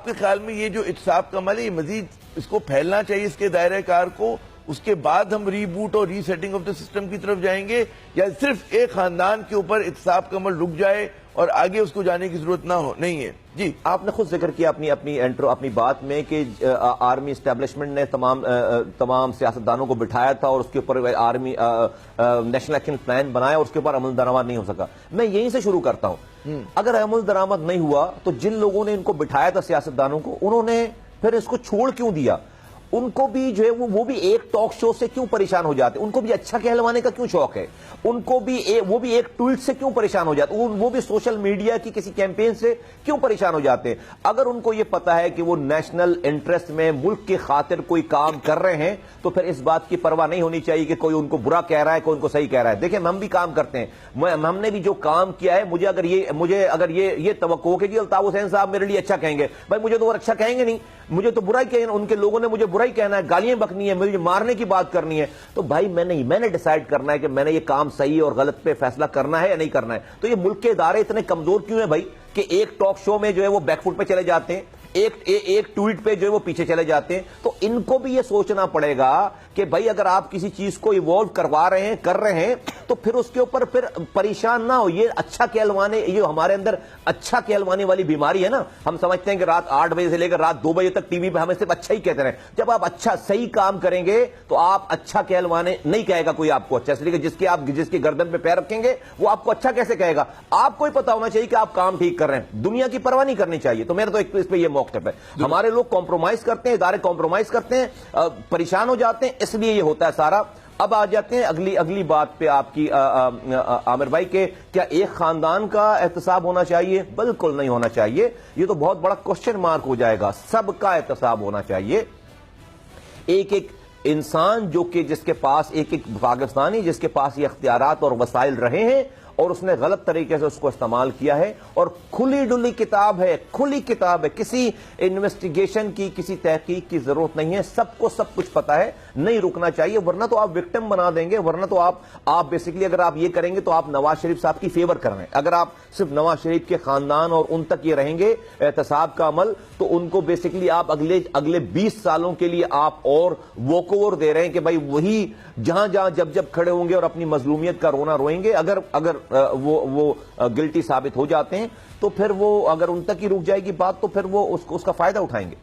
کے خیال میں یہ جو احتساب کا عمل ہے یہ مزید اس کو پھیلنا چاہیے اس کے دائرہ کار کو، اس کے بعد ہم ری بوٹ اور ری سیٹنگ آف دا سسٹم کی طرف جائیں گے، یا صرف ایک خاندان کے اوپر احتساب کا عمل رک جائے اور آگے اس کو جانے کی ضرورت نہیں ہے؟ جی آپ نے خود ذکر کیا اپنی بات میں کہ آرمی اسٹیبلشمنٹ نے تمام سیاستدانوں کو بٹھایا تھا اور اس کے اوپر آرمی نیشنل ایکشن پلان بنایا اور اس کے اوپر عمل درآمد نہیں ہو سکا. میں یہیں سے شروع کرتا ہوں. اگر عمل درآمد نہیں ہوا تو جن لوگوں نے ان کو بٹھایا تھا سیاستدانوں کو، انہوں نے پھر اس کو چھوڑ کیوں دیا؟ ان کو بھی جو ہے وہ بھی ایک ٹاک شو سے کیوں پریشان ہو جاتے؟ ان کو بھی اچھا کہلوانے کا کیوں شوق ہے؟ ان کو بھی وہ بھی ایک ٹویٹ سے کیوں پریشان ہو جاتے؟ وہ بھی سوشل میڈیا کی کسی کیمپین سے کیوں پریشان ہو جاتے ہیں؟ اگر ان کو یہ پتا ہے کہ وہ نیشنل انٹرسٹ میں ملک کی خاطر کوئی کام کر رہے ہیں تو پھر اس بات کی پرواہ نہیں ہونی چاہیے کہ کوئی ان کو برا کہہ رہا ہے، کوئی ان کو صحیح کہہ رہا ہے. دیکھیں ہم بھی کام کرتے ہیں، ہم نے بھی جو کام کیا ہے، مجھے اگر یہ توقع ہو کہ جی الطاف حسین صاحب میرے لیے اچھا کہیں گے، بھائی مجھے تو وہ اچھا کہیں گے نہیں، مجھے تو برا ہی کہیں، ان کے لوگوں نے مجھے برا ہی کہنا ہے، گالیاں بکنی ہے، مجھے مارنے کی بات کرنی ہے. تو بھائی میں نے ڈیسائیڈ کرنا ہے کہ میں نے یہ کام صحیح اور غلط پہ فیصلہ کرنا ہے یا نہیں کرنا ہے. تو یہ ملک کے ادارے اتنے کمزور کیوں ہیں بھائی کہ ایک ٹاک شو میں جو ہے وہ بیک فٹ پہ چلے جاتے ہیں، ایک ٹویٹ پہ جو ہے وہ پیچھے چلے جاتے ہیں؟ تو ان کو بھی یہ سوچنا پڑے گا کہ بھائی اگر آپ کسی چیز کو ایوالو کروا رہے ہیں، کر رہے ہیں، تو پھر اس کے اوپر پھر پریشان نہ ہو. یہ اچھا کہلوانے، یہ ہمارے اندر اچھا کہلوانے والی بیماری ہے نا. ہم سمجھتے ہیں کہ رات 8 بجے سے لے کر رات 2 بجے تک ٹی وی پہ ہمیں صرف اچھا ہی کہتے رہیں. جب آپ اچھا صحیح کام کریں گے تو آپ اچھا کہلوانے نہیں کہے گا کوئی آپ کو اچھا، اس لیے کہ جس کی گردن پہ پیر رکھیں گے وہ آپ کو اچھا کیسے کہے گا؟ آپ کو ہی پتا ہونا چاہیے کہ آپ کام ٹھیک کر رہے ہیں، دنیا کی پرواہ نہیں کرنی چاہیے. تو میرا تو اس پہ یہ موقف ہے. ہمارے لوگ کمپرومائز کرتے ہیں، ادارے کمپرومائز کرتے ہیں، پریشان ہو جاتے ہیں، اس لیے یہ ہوتا ہے سارا. اب آ جاتے ہیں اگلی بات پہ آپ کی عامر بھائی، کہ کیا ایک خاندان کا احتساب ہونا چاہیے؟ بالکل نہیں ہونا چاہیے. یہ تو بہت بڑا کوشچن مارک ہو جائے گا. سب کا احتساب ہونا چاہیے. ایک انسان جس کے پاس ایک پاکستانی جس کے پاس یہ اختیارات اور وسائل رہے ہیں اور اس نے غلط طریقے سے اس کو استعمال کیا ہے، اور کھلی ڈلی کتاب ہے، کسی انویسٹیگیشن کی، کسی تحقیق کی ضرورت نہیں ہے. سب کو سب کچھ پتا ہے. نہیں رکنا چاہیے، ورنہ تو آپ وکٹم بنا دیں گے. ورنہ تو آپ بیسیکلی اگر آپ یہ کریں گے تو آپ نواز شریف صاحب کی فیور کر رہے ہیں. اگر آپ صرف نواز شریف کے خاندان اور ان تک یہ رہیں گے احتساب کا عمل، تو ان کو بیسیکلی آپ اگلے 20 سالوں کے لیے آپ اور ووک اوور دے رہے ہیں کہ بھائی وہی جہاں جب کھڑے ہوں گے اور اپنی مظلومیت کا رونا روئیں گے. اگر وہ گلٹی ثابت ہو جاتے ہیں تو پھر وہ اگر ان تک ہی رک جائے گی بات تو پھر وہ اس کا فائدہ اٹھائیں گے.